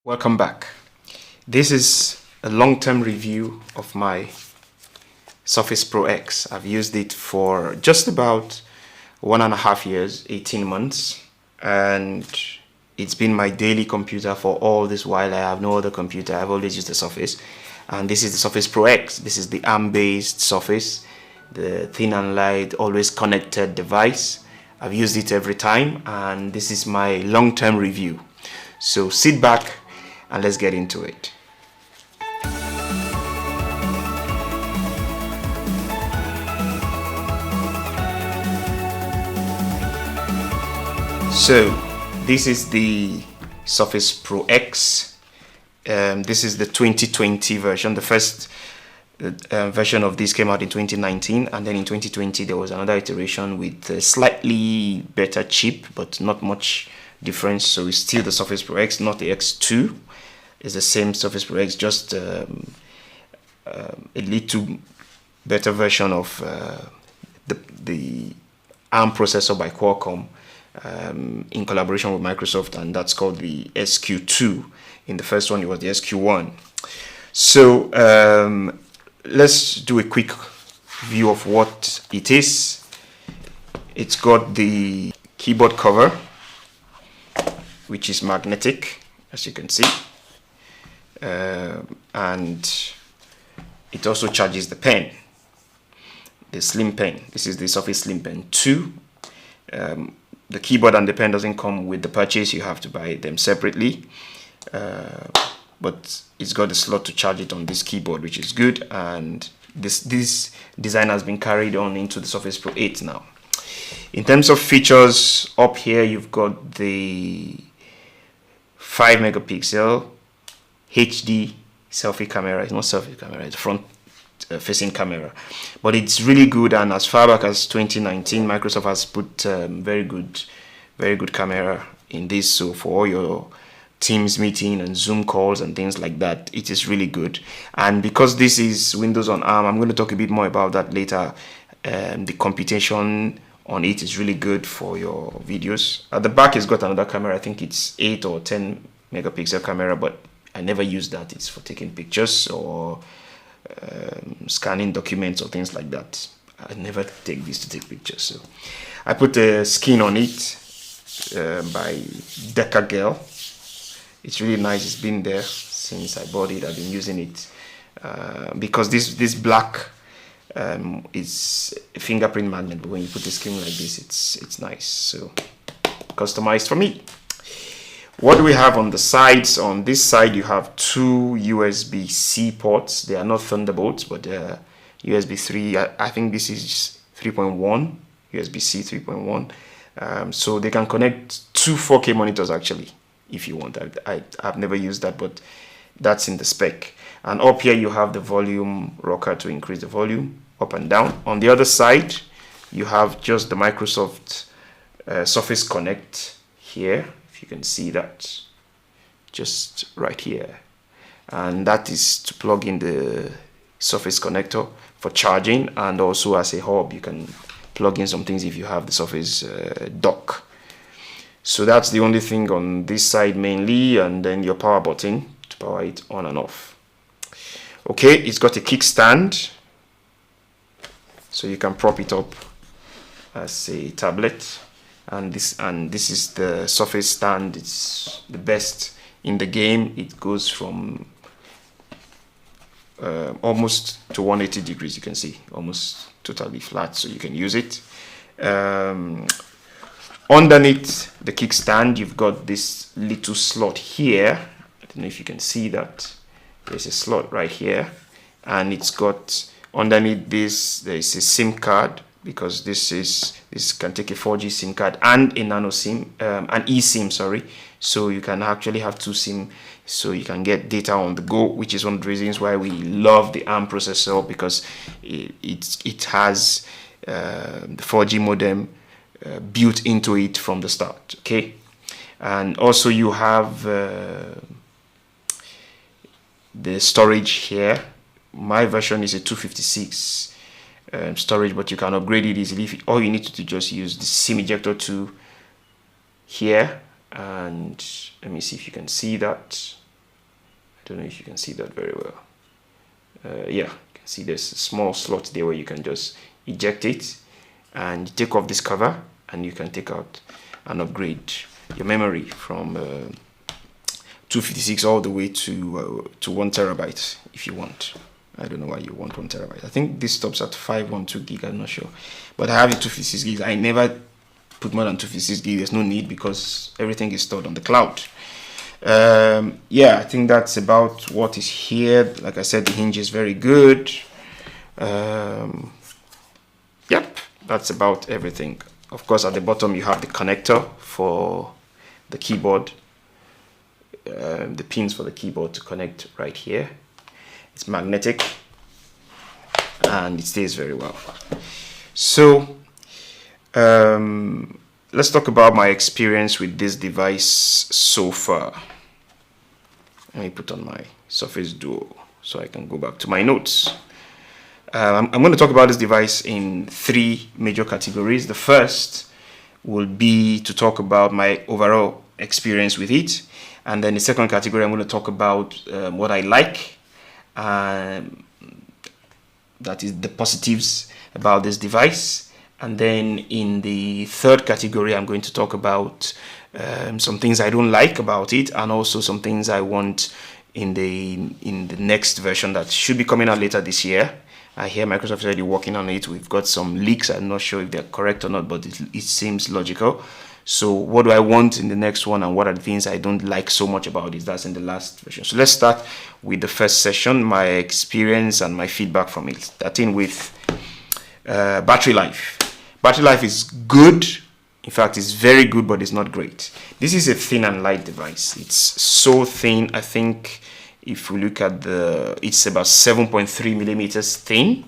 Welcome back. This is a long-term review of my Surface Pro X. I've used it for just about 1.5 years, 18 months, and it's been my daily computer for all this while. I have no other computer. I've always used the Surface, and this is the Surface Pro X. This is the ARM-based Surface, the thin and light, always connected device. I've used it every time, and this is my long-term review. So sit back and let's get into it. So this is the Surface Pro X. This is the 2020 version. The first version of this came out in 2019, and then in 2020 there was another iteration with a slightly better chip, but not much difference. So it's still the Surface Pro X, not the X2. It's the same Surface Pro X, just a little better version of the ARM processor by Qualcomm in collaboration with Microsoft, and that's called the SQ2. In the first one, it was the SQ1. So let's do a quick view of what it is. It's got the keyboard cover, which is magnetic, as you can see. And it also charges the pen, the Slim Pen. This is the Surface Slim Pen 2. The keyboard and the pen doesn't come with the purchase. You have to buy them separately. But it's got a slot to charge it on this keyboard, which is good. And this design has been carried on into the Surface Pro 8 now. In terms of features, up here you've got the 5 megapixel HD selfie camera. It's not selfie camera, it's front facing camera, but it's really good. And as far back as 2019, Microsoft has put very good camera in this. So for all your Teams meeting and Zoom calls and things like that, it is really good. And because this is Windows on ARM, I'm going to talk a bit more about that later. The computation on it is really good for your videos. At the back, it's got another camera. I think it's 8 or 10 megapixel camera, but I never use that. It's for taking pictures or scanning documents or things like that. I never take this to take pictures. So I put a skin on it by Deca Gel. It's really nice. It's been there since I bought it. I've been using it because this black is a fingerprint magnet, but when you put a skin like this, it's nice. So customized for me. What do we have on the sides? On this side, you have two USB-C ports. They are not Thunderbolts, but they're USB 3. I think this is 3.1, USB-C 3.1. So they can connect two 4K monitors, actually, if you want. I've never used that, but that's in the spec. And up here, you have the volume rocker to increase the volume up and down. On the other side, you have just the Microsoft Surface Connect here. You can see that just right here, and that is to plug in the Surface connector for charging, and also as a hub you can plug in some things if you have the Surface dock. So that's the only thing on this side mainly, and then your power button to power it on and off. Okay, it's got a kickstand, so you can prop it up as a tablet. And this is the Surface stand. It's the best in the game. It goes from almost to 180 degrees. You can see almost totally flat, so you can use it. Underneath the kickstand, you've got this little slot here. I don't know if you can see that. There's a slot right here, and it's got underneath this. There is a SIM card, because this can take a 4G SIM card and a nano SIM, an eSIM, sorry. So you can actually have two SIM, so you can get data on the go, which is one of the reasons why we love the ARM processor, because it has the 4G modem built into it from the start. Okay, and also you have the storage here. My version is a 256 storage, but you can upgrade it easily. All you need to do is just use the SIM ejector 2 here, and let me see if you can see that. don't know if you can see that very well. Yeah, you can see there's a small slot there where you can just eject it and take off this cover, and you can take out and upgrade your memory from 256 all the way to 1 terabyte if you want. I don't know why you want 1 terabyte. I think this stops at 512 gig, I'm not sure, but I have it 256 gigs. I never put more than 256 gig. There's no need because everything is stored on the cloud. Yeah, I think that's about what is here. Like I said, the hinge is very good. Yep, that's about everything. Of course, at the bottom you have the connector for the keyboard, the pins for the keyboard to connect right here. It's magnetic and it stays very well. So let's talk about my experience with this device so far. Let me put on my Surface Duo so I can go back to my notes. I'm going to talk about this device in 3 major categories. The first will be to talk about my overall experience with it. And then the second category, I'm going to talk about what I like. That is the positives about this device. And then in the third category, I'm going to talk about some things I don't like about it, and also some things I want in the next version that should be coming out later this year. I hear Microsoft is already working on it. We've got some leaks. I'm not sure if they're correct or not, but it seems logical. So what do I want in the next one, and what are the things I don't like so much about it? That's in the last version. So let's start with the first session, my experience and my feedback from it. Starting with battery life. Battery life is good. In fact, it's very good, but it's not great. This is a thin and light device. It's so thin. I think if we look at it's about 7.3 millimeters thin.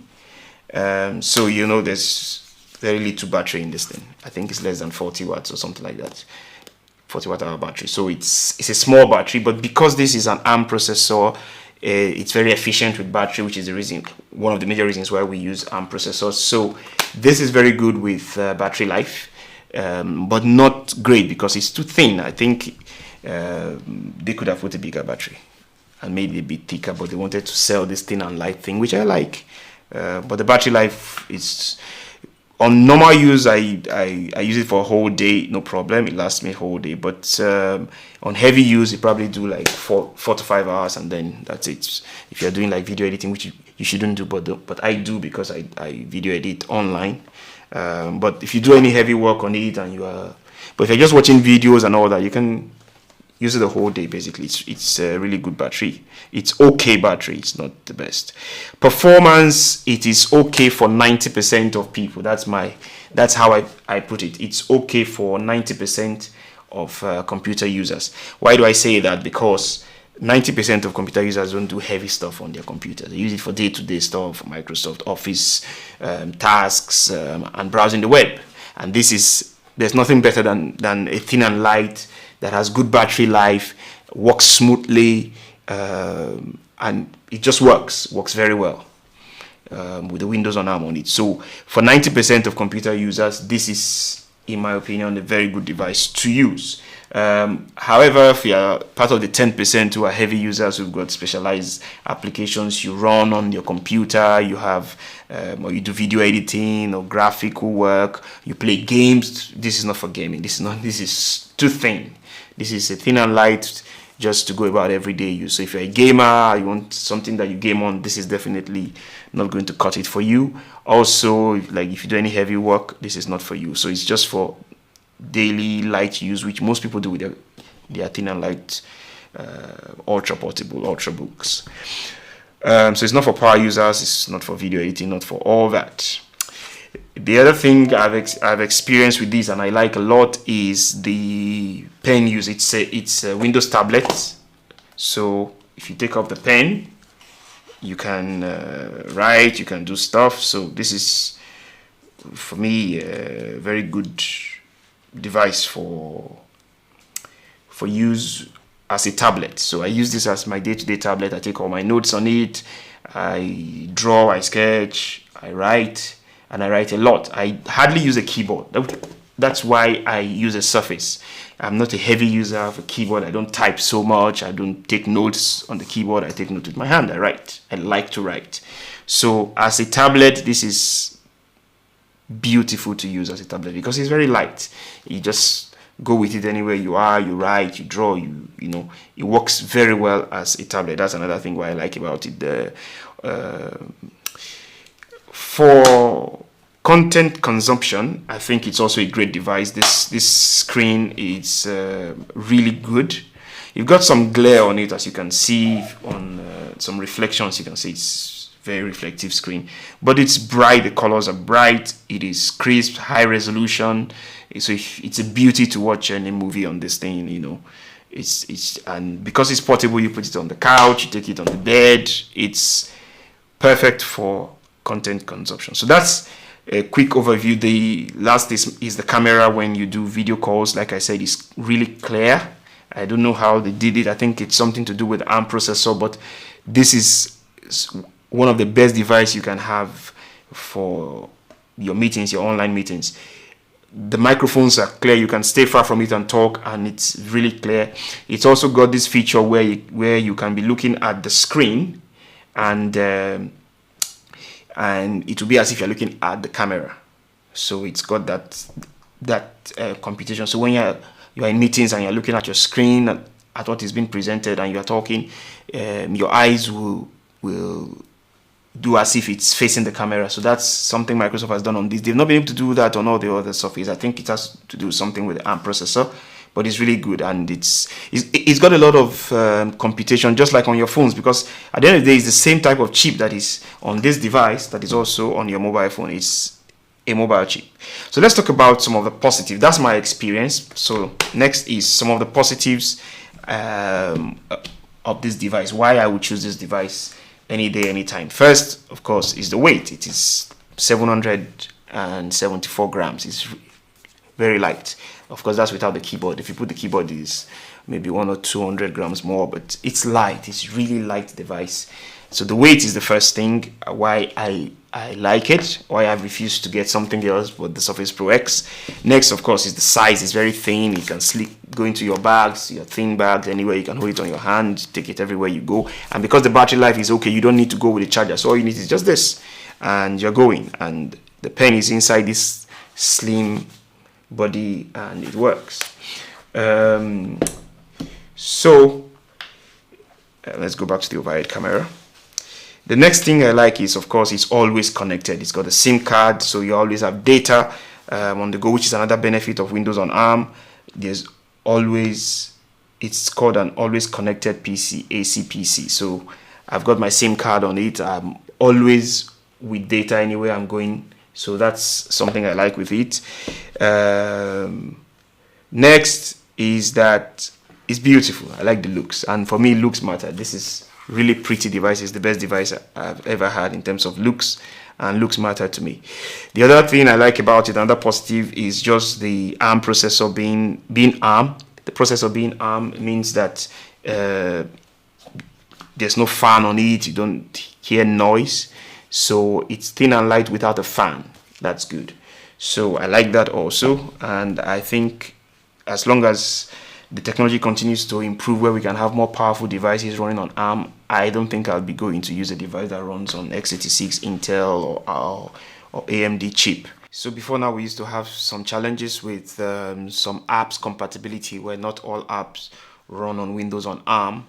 So you know there's very little battery in this thing. I think it's less than 40 watts or something like that. 40 watt hour battery. So it's a small battery, but because this is an ARM processor, it's very efficient with battery, which is one of the major reasons why we use ARM processors. So this is very good with battery life, but not great because it's too thin. I think they could have put a bigger battery and made it a bit thicker, but they wanted to sell this thin and light thing, which I like. But the battery life is, on normal use, I use it for a whole day, no problem. It lasts me a whole day. But on heavy use, it probably do like 4 to 5 hours, and then that's it. If you're doing like video editing, which you shouldn't do, but I do because I video edit online. But if you do any heavy work on it, but if you're just watching videos and all that, you can use it the whole day. Basically, it's a really good battery. It's okay battery. It's not the best performance. It is okay for 90% of people. That's how I put it. It's okay for 90% of computer users. Why do I say that? Because 90% of computer users don't do heavy stuff on their computer. They use it for day-to-day stuff, for Microsoft Office tasks, and browsing the web. And there's nothing better than a thin and light that has good battery life, works smoothly, and it just works very well with the Windows on ARM on it. So for 90% of computer users, this is, in my opinion, a very good device to use. However, if you are part of the 10% who are heavy users who've got specialized applications you run on your computer, you have or you do video editing or graphical work, you play games, this is not for gaming. This is too thin. This is a thin and light just to go about everyday use. So if you're a gamer, you want something that you game on, this is definitely not going to cut it for you. Also, like if you do any heavy work, this is not for you. So it's just for daily light use, which most people do with their thin and light ultra portable ultrabooks. So it's not for power users, it's not for video editing, not for all that. The other thing I've experienced with this and I like a lot is the pen use. It's a Windows tablet. So if you take up the pen, you can write, you can do stuff. So this is, for me, a very good device for use as a tablet. So I use this as my day-to-day tablet. I take all my notes on it. I draw, I sketch, I write. And I write a lot. I hardly use a keyboard. that's why I use a Surface. I'm not a heavy user of a keyboard. I don't type so much. I don't take notes on the keyboard. I take notes with my hand. I write. I like to write. So as a tablet, this is beautiful to use as a tablet because it's very light. You just go with it anywhere you are. You write, you draw, you know, it works very well as a tablet. That's another thing what I like about it. For content consumption, I think it's also a great device. This screen is really good. You've got some glare on it, as you can see on some reflections. You can see it's very reflective screen, but it's bright. The colors are bright. It is crisp, high resolution. So it's a beauty to watch any movie on this thing. You know, and because it's portable, you put it on the couch, you take it on the bed. It's perfect for content consumption. So that's a quick overview. The last is the camera. When you do video calls, like I said, it's really clear. I don't know how they did it. I think it's something to do with the ARM processor, but this is one of the best devices you can have for your meetings, your online meetings. The microphones are clear. You can stay far from it and talk, and it's really clear. It's also got this feature where you can be looking at the screen, and it will be as if you're looking at the camera. So it's got that computation. So when you're in meetings and you're looking at your screen at what is being presented and you're talking, your eyes will do as if it's facing the camera. So that's something Microsoft has done on this. They've not been able to do that on all the other Surface. I think it has to do something with the ARM processor, but it's really good, and it's got a lot of computation, just like on your phones, because at the end of the day, it's the same type of chip that is on this device that is also on your mobile phone. It's a mobile chip. So let's talk about some of the positives. That's my experience. So next is some of the positives of this device. Why I would choose this device any day, anytime. First, of course, is the weight. It is 774 grams. It's very light. Of course, that's without the keyboard. If you put the keyboard, it's maybe 100 or 200 grams more, but it's light. It's really light device. So the weight is the first thing why I like it, why I've refused to get something else but the Surface Pro X. Next, of course, is the size. It's very thin. It can go into your bags, your thin bags, anywhere. You can hold it on your hand, take it everywhere you go. And because the battery life is okay, you don't need to go with a charger. So all you need is just this, and you're going. And the pen is inside this slim body, and it works. Let's go back to the overhead camera. The next thing I like is, of course, it's always connected. It's got a SIM card, so you always have data on the go, which is another benefit of Windows on ARM. It's called an always connected PC, AC PC. So I've got my SIM card on it. I'm always with data anywhere I'm going. So that's something I like with it. Next is that it's beautiful. I like the looks, and for me, looks matter. This is really pretty device. It's the best device I've ever had in terms of looks, and looks matter to me. The other thing I like about it, another positive, is just the ARM processor being ARM. The processor being ARM means that there's no fan on it. You don't hear noise, so it's thin and light without a fan. That's good. So I like that also, and I think as long as the technology continues to improve where we can have more powerful devices running on ARM, I don't think I'll be going to use a device that runs on x86 Intel or AMD chip. So before now, we used to have some challenges with some apps compatibility, where not all apps run on Windows on ARM,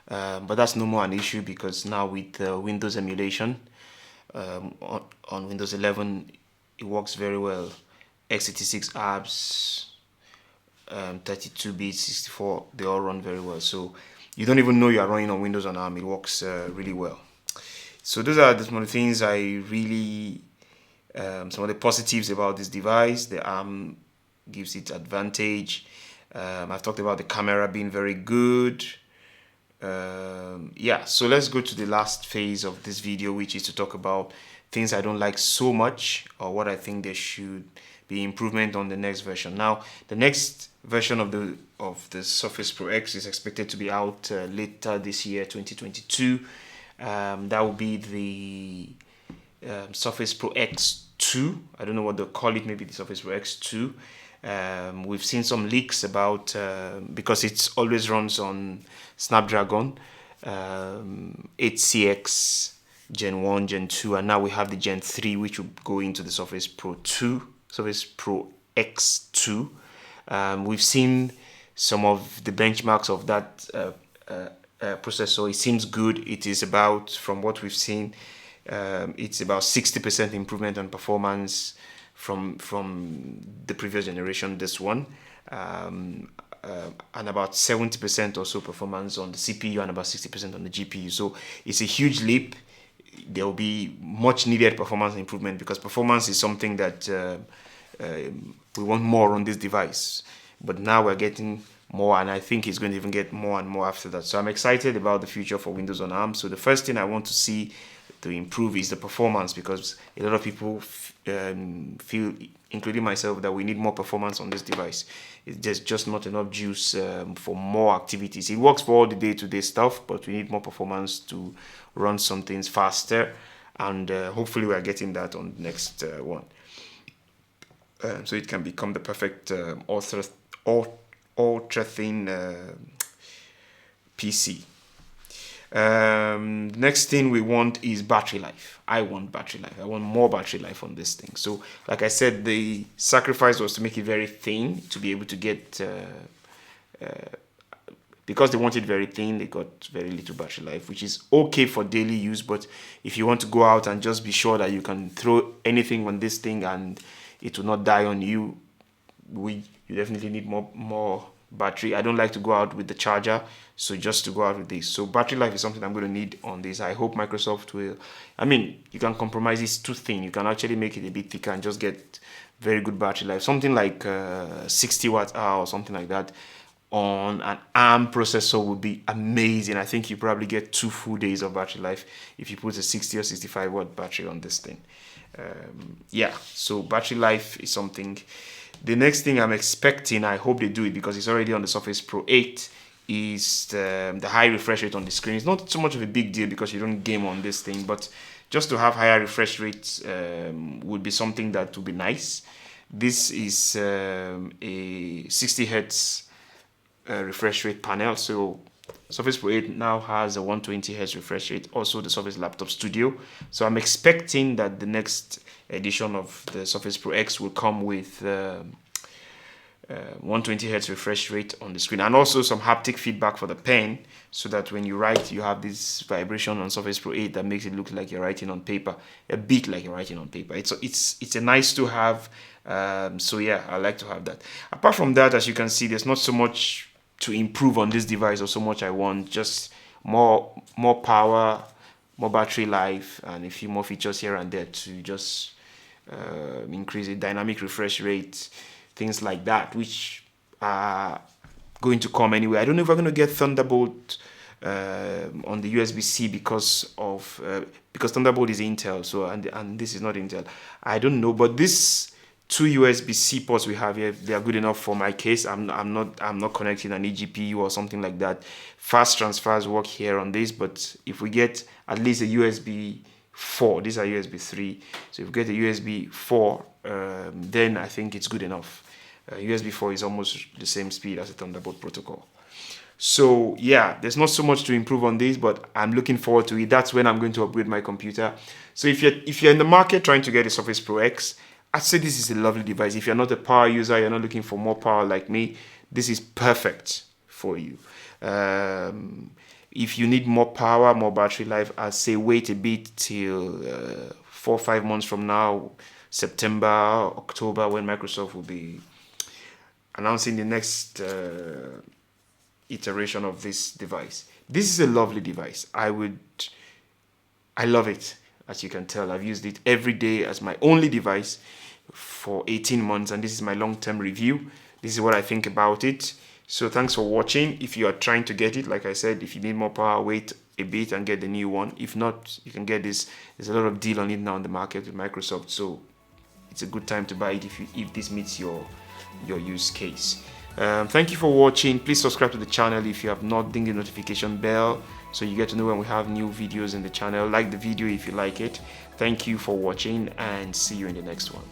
but that's no more an issue, because now with Windows emulation on Windows 11, it works very well. x86 apps, 32-bit, 64, they all run very well. So you don't even know you are running on Windows on ARM. It works really well. So those are some of the things I really, some of the positives about this device. The ARM gives it advantage. I've talked about the camera being very good. Yeah, so let's go to the last phase of this video, which is to talk about things I don't like so much, or what I think there should be improvement on the next version. Now, the next version of the Surface Pro X is expected to be out later this year, 2022. That will be the Surface Pro X2. I don't know what they'll call it, maybe the Surface Pro X2. We've seen some leaks about because it always runs on Snapdragon 8CX Gen 1, Gen 2, and now we have the Gen 3, which will go into the Surface Pro 2, Surface Pro X2. We've seen some of the benchmarks of that processor. It seems good. It is about, from what we've seen, it's about 60% improvement on performance from the previous generation, this one, and about 70% or so performance on the CPU and about 60% on the GPU. So it's a huge leap. There will be much needed performance improvement, because performance is something that we want more on this device. But now we're getting more, and I think it's going to even get more and more after that. So I'm excited about the future for Windows on ARM. So the first thing I want to see to improve is the performance, because a lot of people feel, including myself, that we need more performance on this device. There's just not enough juice for more activities. It works for all the day-to-day stuff, but we need more performance to run some things faster, and hopefully we are getting that on the next one. So it can become the perfect ultra-thin PC. Next thing we want is battery life. I want battery life. I want more battery life on this thing. So like I said, the sacrifice was to make it very thin, to be able to get because they want it very thin, they got very little battery life, which is okay for daily use. But if you want to go out and just be sure that you can throw anything on this thing and it will not die on you, you definitely need more battery. I don't like to go out with the charger, so just to go out with this. So battery life is something I'm going to need on this. I hope Microsoft will, I mean, you can compromise. It's too thin. You can actually make it a bit thicker and just get very good battery life. Something like 60 watt hour or something like that on an ARM processor would be amazing. I think you probably get 2 full days of battery life if you put a 60 or 65 watt battery on this thing. Yeah, so battery life is something. The next thing I'm expecting, I hope they do it because it's already on the Surface Pro 8, is the high refresh rate on the screen. It's not so much of a big deal because you don't game on this thing, but just to have higher refresh rates would be something that would be nice. This is a 60 Hz refresh rate panel. So Surface Pro 8 now has a 120 Hz refresh rate, also the Surface Laptop Studio. So I'm expecting that the next edition of the Surface Pro X will come with 120 Hz refresh rate on the screen, and also some haptic feedback for the pen, so that when you write, you have this vibration on Surface Pro 8 that makes it look like you're writing on paper, a bit like you're writing on paper. It's a nice to have. So yeah, I like to have that. Apart from that, as you can see, there's not so much to improve on this device or so much I want. Just more power, more battery life, and a few more features here and there to just increase the dynamic refresh rate, things like that, which are going to come anyway. I don't know if we're going to get Thunderbolt on the USB-C because Thunderbolt is Intel, so and this is not Intel. I don't know, but this 2 USB-C ports we have here, they are good enough for my case. I'm not connecting an eGPU or something like that. Fast transfers work here on this, but if we get at least a USB 4, these are USB 3, so if we get a USB 4, then I think it's good enough. USB 4 is almost the same speed as a Thunderbolt protocol. So yeah, there's not so much to improve on this, but I'm looking forward to it. That's when I'm going to upgrade my computer. So if you're in the market trying to get a Surface Pro X, I'd say this is a lovely device. If you're not a power user, you're not looking for more power like me, this is perfect for you. If you need more power, more battery life, I'd say wait a bit till 4 or 5 months from now, September, October, when Microsoft will be announcing the next iteration of this device. This is a lovely device. I love it. As you can tell, I've used it every day as my only device for 18 months, and this is my long-term review. This is what I think about it. So thanks for watching. If you are trying to get it, like I said, if you need more power, wait a bit and get the new one. If not, you can get this. There's a lot of deal on it now in the market with Microsoft, so it's a good time to buy it if this meets your use case. Thank you for watching. Please subscribe to the channel if you have not. Ding the notification bell so you get to know when we have new videos in the channel. Like the video if you like it. Thank you for watching, and see you in the next one.